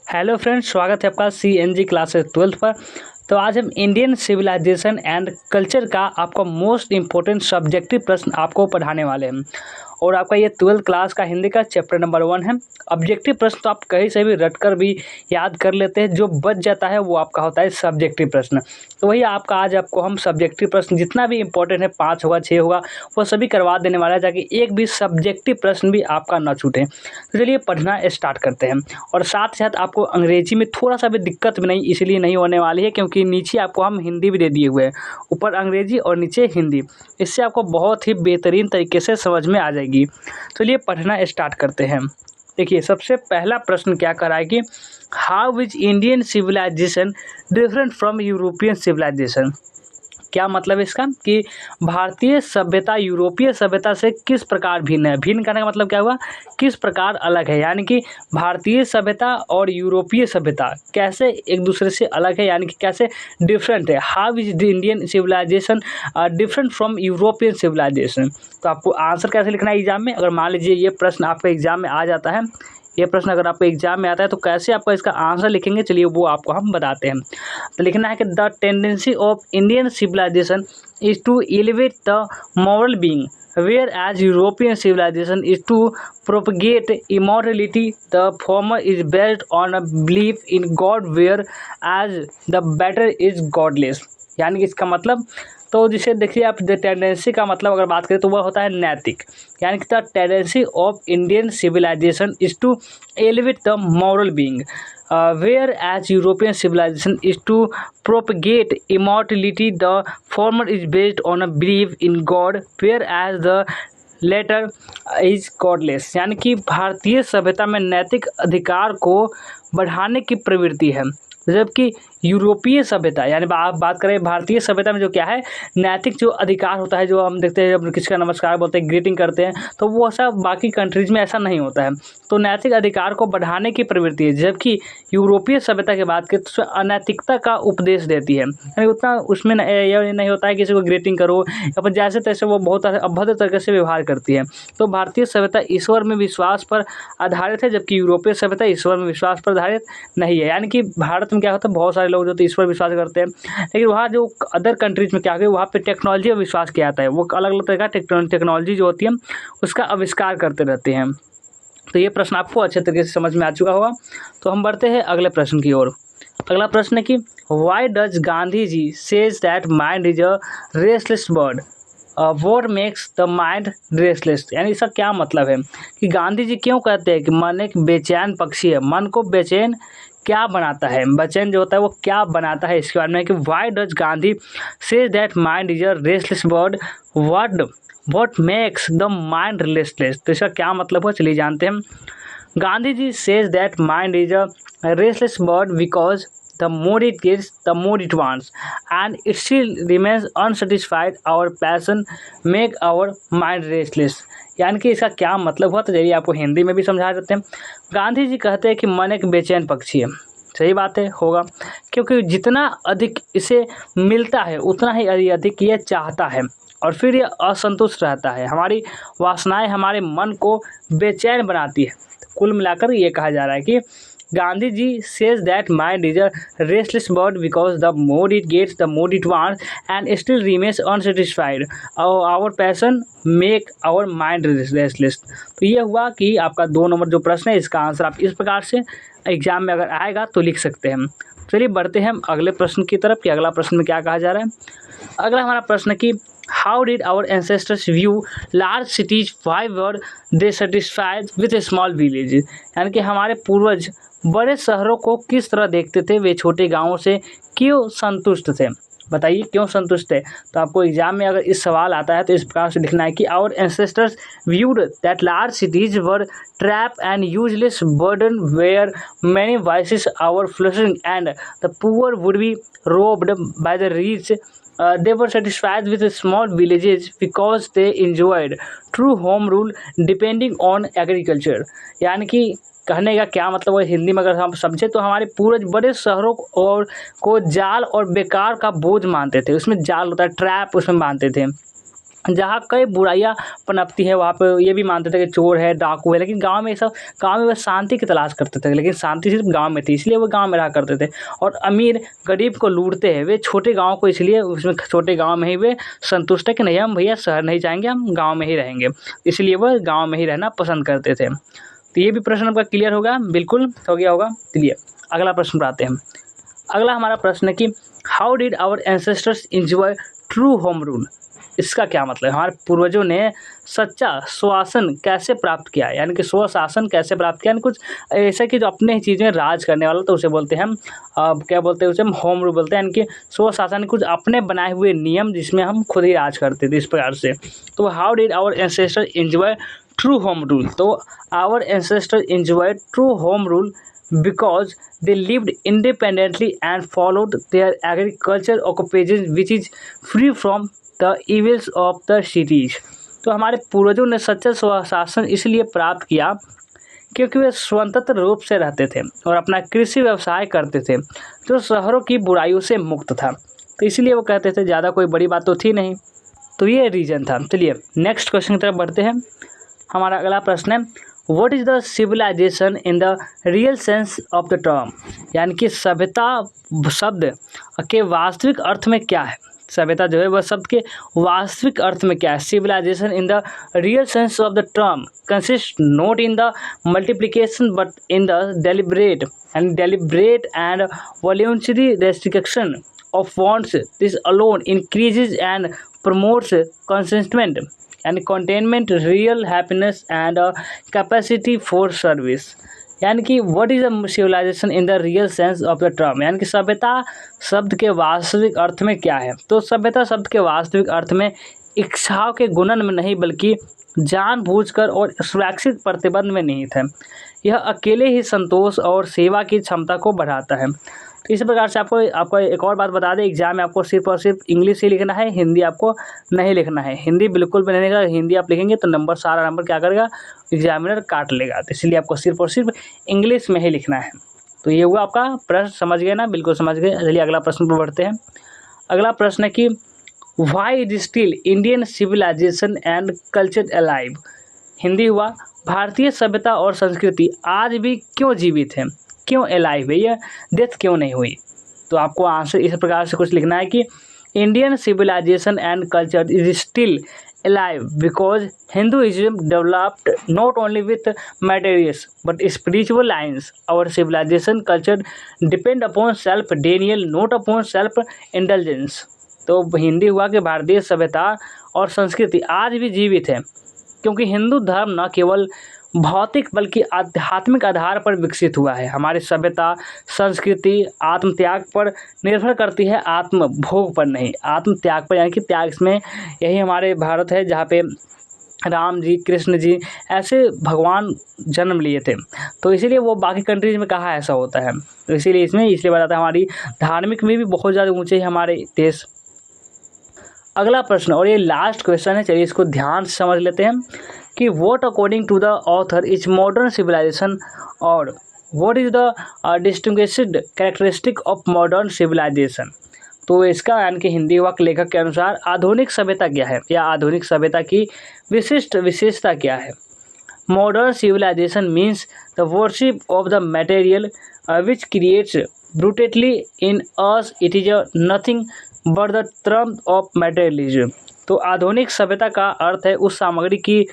Hello friends, स्वागत है आपका CNG क्लासेस 12 पर। तो आज हम इंडियन सिविलाइजेशन एंड कल्चर का आपका मोस्ट इम्पोर्टेंट सब्जेक्टिव प्रश्न आपको पढ़ाने वाले हैं। और आपका ये 12th क्लास का हिंदी का चैप्टर नंबर 1 है। ऑब्जेक्टिव प्रश्न तो आप कहीं से भी रट कर भी याद कर लेते हैं, जो बच जाता है वो आपका होता है सब्जेक्टिव प्रश्न। तो वही आपका आज आपको हम सब्जेक्टिव प्रश्न जितना भी इंपॉर्टेंट है, 5 होगा 6 होगा, वो सभी करवा देने वाला है, ताकि एक भी सब्जेक्टिव प्रश्न भी आपका ना छूटे। तो चलिए पढ़ना स्टार्ट करते हैं। और साथ ही साथ आपको अंग्रेजी में थोड़ा सा भी दिक्कत भी नहीं इसलिए नहीं होने वाली है, क्योंकि नीचे आपको हम हिंदी भी दे दिए हुए हैं, ऊपर अंग्रेजी और नीचे हिंदी। इससे आपको बहुत ही बेहतरीन तरीके से समझ में आ जाएगी। चलिए पढ़ना स्टार्ट करते हैं। देखिए, सबसे पहला प्रश्न क्या कर रहा है कि how is Indian civilization different from European civilization. क्या मतलब इसका कि भारतीय सभ्यता यूरोपीय सभ्यता से किस प्रकार भिन्न है। भिन्न करने का मतलब क्या हुआ, किस प्रकार अलग है। यानी कि भारतीय सभ्यता और यूरोपीय सभ्यता कैसे एक दूसरे से अलग है, यानी कि कैसे डिफरेंट है। How is the Indian civilization different from European civilization. तो आपको आंसर कैसे लिखना है एग्जाम में। अगर मान लीजिए ये प्रश्न आपका एग्जाम में आ जाता है, ये प्रश्न अगर आपको एग्जाम में आता है, तो कैसे आपको इसका आंसर लिखेंगे, चलिए वो आपको हम बताते हैं। तो लिखना है कि the tendency of Indian civilization is to elevate the moral being, whereas European civilization is to propagate immorality. The former is based on a belief in God, whereas the better is godless. यानी कि इसका मतलब, तो जिसे देखिए आप, the tendency का मतलब अगर बात करें तो वह होता है नैतिक। यानी कि the tendency of Indian civilization is to elevate the moral being, whereas European civilization is to propagate immortality. The former is based on a believe in God, whereas the latter is godless. यानी कि भारतीय सभ्यता में नैतिक अधिकार को बढ़ाने की प्रवृत्ति है, जबकि यूरोपीय सभ्यता, यानी आप बात करें भारतीय सभ्यता में जो क्या है, नैतिक जो अधिकार होता है, जो हम देखते हैं जब किसी का नमस्कार बोलते हैं, ग्रीटिंग करते हैं, तो वो ऐसा बाकी कंट्रीज में ऐसा नहीं होता है। तो नैतिक अधिकार को बढ़ाने की प्रवृत्ति है, जबकि यूरोपीय सभ्यता की बात करें तो उसमें अनैतिकता का उपदेश देती है। यानी उतना उसमें यह नहीं होता है किसी को ग्रीटिंग करो या फिर जैसे तैसे, वो बहुत अभद्र तरीके से व्यवहार करती है। तो भारतीय सभ्यता ईश्वर में विश्वास पर आधारित है, जबकि यूरोपीय सभ्यता ईश्वर में विश्वास पर आधारित नहीं है। यानी कि भारत में क्या होता है, बहुत सारे लोग जो तो ईश्वर विश्वास करते हैं, लेकिन वहाँ जो अदर कंट्रीज में क्या है, वहाँ पे टेक्नोलॉजी पर विश्वास किया जाता है। वो अलग अलग तरह का टेक्नोलॉजी जो होती है उसका आविष्कार करते रहते हैं। तो ये प्रश्न आपको अच्छे तरीके से समझ में आ चुका होगा। तो हम बढ़ते हैं अगले प्रश्न की ओर। अगला प्रश्न है कि why does Gandhi ji says that mind is a restless bird, what makes the mind restless. यानी इसका क्या मतलब है कि गांधी जी क्यों कहते हैं कि मन एक बेचैन पक्षी है। मन को बेचैन क्या बनाता है, बेचैन जो होता है वो क्या बनाता है, इसके बारे में है कि why does Gandhi says that mind is a restless bird, what makes the mind restless. तो इसका क्या मतलब है, चलिए जानते हैं। Gandhi ji says that mind is a restless bird because the more it gets, the more it wants, and it still remains unsatisfied. Our passion make our mind restless। यानी कि इसका क्या मतलब हुआ, तो चलिए आपको हिंदी में भी समझा देते हैं। गांधी जी कहते हैं कि मन एक बेचैन पक्षी है। सही बात है, होगा, क्योंकि जितना अधिक इसे मिलता है उतना ही अधिक ये चाहता है, और फिर ये असंतुष्ट रहता है। हमारी वासनाएं हमारे मन को बेचैन बनाती है। कुल मिलाकर ये कहा जा रहा है कि Gandhi ji says that mind is a restless bird because the more it gets, the more it wants, and still remains unsatisfied. Our passion make our mind restless। तो ये हुआ कि आपका 2 नंबर जो प्रश्न है, इसका आंसर आप इस प्रकार से एग्जाम में अगर आएगा तो लिख सकते हैं। चलिए बढ़ते हैं हम अगले प्रश्न की तरफ कि अगला प्रश्न में क्या कहा जा रहा है। अगला हमारा प्रश्न कि how did our ancestors view large cities, why were they satisfied with small village. यानी कि हमारे पूर्वज बड़े शहरों को किस तरह देखते थे, वे छोटे गांवों से क्यों संतुष्ट थे। बताइए क्यों संतुष्ट है। तो आपको एग्जाम में अगर इस सवाल आता है तो इस प्रकार से लिखना है कि our ancestors viewed that large cities were trap and useless burden, where many vices our flushing and the poor would be robbed by the rich. They were satisfied with small villages because they enjoyed true home rule depending on agriculture। यानी कि कहने का क्या मतलब है, हिंदी में अगर हम समझे तो हमारे पूर्वज बड़े शहरों और को जाल और बेकार का बोझ मानते थे। उसमें जाल होता है, ट्रैप, उसमें मानते थे। जहाँ कई बुराइयाँ पनपती है वहाँ पे ये भी मानते थे कि चोर है, डाकू है, लेकिन गाँव में ये सब, गाँव में बस शांति की तलाश करते थे, लेकिन शांति सिर्फ गाँव में थी, इसलिए वो गाँव में रहा करते थे। और अमीर गरीब को लूटते हैं वे छोटे गाँव को, इसलिए उसमें छोटे गाँव में ही वे संतुष्ट है कि नहीं, हम भैया शहर नहीं जाएंगे, हम गाँव में ही रहेंगे, इसलिए वह गाँव में ही रहना पसंद करते थे। तो ये भी प्रश्न आपका क्लियर होगा, बिल्कुल हो गया होगा। चलिए अगला प्रश्न पर आते हैं। अगला हमारा प्रश्न है कि how did our ancestors enjoy true home rule. इसका क्या मतलब है, हमारे पूर्वजों ने सच्चा स्वशासन कैसे प्राप्त किया, यानी कि स्वशासन कैसे प्राप्त किया, यानी कुछ ऐसा कि जो अपने ही चीज़ें राज करने वाला, तो उसे बोलते हैं हम क्या बोलते हैं, उसे हम होम रूल बोलते हैं, यानी कि स्वशासन कुछ अपने बनाए हुए नियम जिसमें हम खुद ही राज करते थे, इस प्रकार से। तो how did our ancestor enjoy true home rule, तो our ancestor enjoy true home rule because they lived independently and followed their agriculture occupation which is free from the evils of the cities। तो हमारे पूर्वजों ने सच्चा स्वशासन इसलिए प्राप्त किया क्योंकि वे स्वतंत्र रूप से रहते थे और अपना कृषि व्यवसाय करते थे जो शहरों की बुराइयों से मुक्त था। तो इसलिए वो कहते थे, ज़्यादा कोई बड़ी बात तो थी नहीं, तो ये रीजन था। चलिए नेक्स्ट क्वेश्चन की तरफ बढ़ते हैं। हमारा अगला प्रश्न है what is the civilization in the real sense of the term, यानी कि सभ्यता शब्द के वास्तविक अर्थ में क्या है। सभ्यता जो है वह शब्द के वास्तविक अर्थ में क्या है। Civilization in the real sense of the term consist not in the multiplication but in the deliberate and voluntary restriction of wants। This alone increases and promotes contentment and containment, real happiness and a capacity for service। यानी कि what is a civilization in the real sense of the term, यानी कि सभ्यता शब्द के वास्तविक अर्थ में क्या है। तो सभ्यता शब्द के वास्तविक अर्थ में इच्छाओं के गुणन में नहीं बल्कि जानबूझकर और सुरक्षित प्रतिबंध में निहित है। यह अकेले ही संतोष और सेवा की क्षमता को बढ़ाता है। तो इस प्रकार से आपको एक और बात बता दें, एग्जाम में आपको सिर्फ और सिर्फ इंग्लिश ही लिखना है, हिंदी आपको नहीं लिखना है। हिंदी बिल्कुल भी नहीं लिखना, हिंदी आप लिखेंगे तो सारा नंबर क्या करेगा, एग्जामिनर काट लेगा। तो इसलिए आपको सिर्फ और सिर्फ इंग्लिश में ही लिखना है। तो ये हुआ आपका प्रश्न, समझ गए ना, बिल्कुल समझ गए। चलिए अगला प्रश्न पर बढ़ते हैं। अगला प्रश्न है कि why is still Indian civilisation and culture alive. Hindi हुआ, भारतीय सभ्यता और संस्कृति आज भी क्यों जीवित है, क्यों अलाइव है, यह डेथ क्यों नहीं हुई। तो आपको आंसर इस प्रकार से कुछ लिखना है कि Indian civilisation and culture is still alive because Hinduism developed not only with materials but spiritual lines. Our civilisation culture depend upon self denial not upon self intelligence. तो हिंदी हुआ कि भारतीय सभ्यता और संस्कृति आज भी जीवित है क्योंकि हिंदू धर्म न केवल भौतिक बल्कि आध्यात्मिक आधार पर विकसित हुआ है। हमारी सभ्यता संस्कृति आत्मत्याग पर निर्भर करती है, आत्मभोग पर नहीं, आत्मत्याग पर, यानी कि त्याग। इसमें यही हमारे भारत है जहाँ पे राम जी, कृष्ण जी ऐसे भगवान जन्म लिए थे। तो इसीलिए वो बाकी कंट्रीज में कहाँ ऐसा होता है, तो इसीलिए इसलिए बताता है हमारी धार्मिक में भी बहुत ज़्यादा ऊँचे है हमारे देश। अगला प्रश्न और ये लास्ट क्वेश्चन है, चलिए इसको ध्यान से समझ लेते हैं कि what according to the author is modern civilization और what is the distinguished characteristic of modern civilization. तो इसका यानी कि हिंदी वाक लेखक के अनुसार आधुनिक सभ्यता क्या है या आधुनिक सभ्यता की विशिष्ट विशेषता क्या है। Modern civilisation means the worship of the material which creates brutally in us, it is nothing but the trump of materialism. तो आधुनिक सभ्यता का अर्थ है उस सामग्री की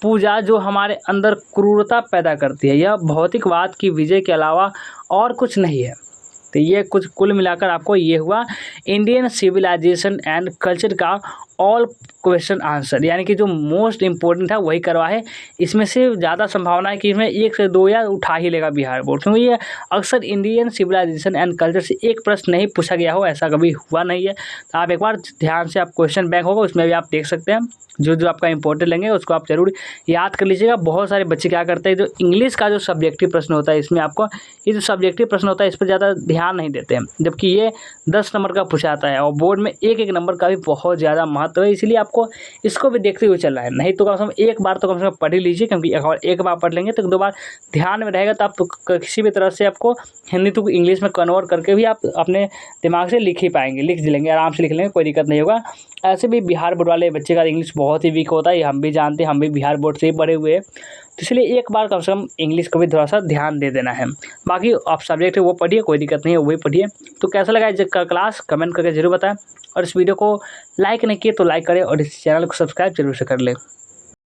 पूजा जो हमारे अंदर क्रूरता पैदा करती है, यह भौतिकवाद की विजय के अलावा और कुछ नहीं है। तो ये कुछ कुल मिलाकर आपको ये हुआ इंडियन सिविलाइजेशन एंड कल्चर का ऑल क्वेश्चन आंसर, यानी कि जो मोस्ट इम्पोर्टेंट था वही करवा है। इसमें से ज़्यादा संभावना है कि इसमें 1 से 2 या उठा ही लेगा बिहार बोर्ड, क्योंकि ये अक्सर इंडियन सिविलाइजेशन एंड कल्चर से एक प्रश्न नहीं पूछा गया हो, ऐसा कभी हुआ नहीं है। तो आप एक बार ध्यान से आप क्वेश्चन बैंक होगा उसमें भी आप देख सकते हैं, जो आपका इंपॉर्टेंट लेंगे उसको आप जरूर याद कर लीजिएगा। बहुत सारे बच्चे क्या करते हैं, जो इंग्लिश का जो सब्जेक्टिव प्रश्न होता है इसमें आपको ये जो सब्जेक्टिव प्रश्न होता है इस पर ज़्यादा ध्यान नहीं देते हैं, जबकि ये 10 नंबर का पूछा जाता है और बोर्ड में 1-1 नंबर का भी बहुत ज़्यादा महत्व महत्व है, इसलिए आपको इसको भी देखते हुए चलना है। नहीं तो कम से कम एक बार तो कम से कम पढ़ ही लीजिए, क्योंकि एक बार पढ़ लेंगे तो 2 बार ध्यान में रहेगा, तो आप किसी भी तरह से आपको हिंदी टू इंग्लिश में कन्वर्ट करके भी आप अपने दिमाग से लिख ही पाएंगे, लिख लेंगे, आराम से लिख लेंगे, कोई दिक्कत नहीं होगा। ऐसे भी बिहार बोर्ड वाले बच्चे का इंग्लिश बहुत ही वीक होता है, ये हम भी जानते हैं, हम भी बिहार बोर्ड से ही पढ़े हुए हैं। तो इसलिए एक बार कम से कम इंग्लिश को भी थोड़ा सा ध्यान दे देना है। बाकी आप सब्जेक्ट है वो पढ़िए, कोई दिक्कत नहीं है, वही पढ़िए। तो कैसा लगा आज का क्लास कमेंट करके ज़रूर बताएं, और इस वीडियो को लाइक नहीं किए तो लाइक करें, और इस चैनल को सब्सक्राइब जरूर से कर लें।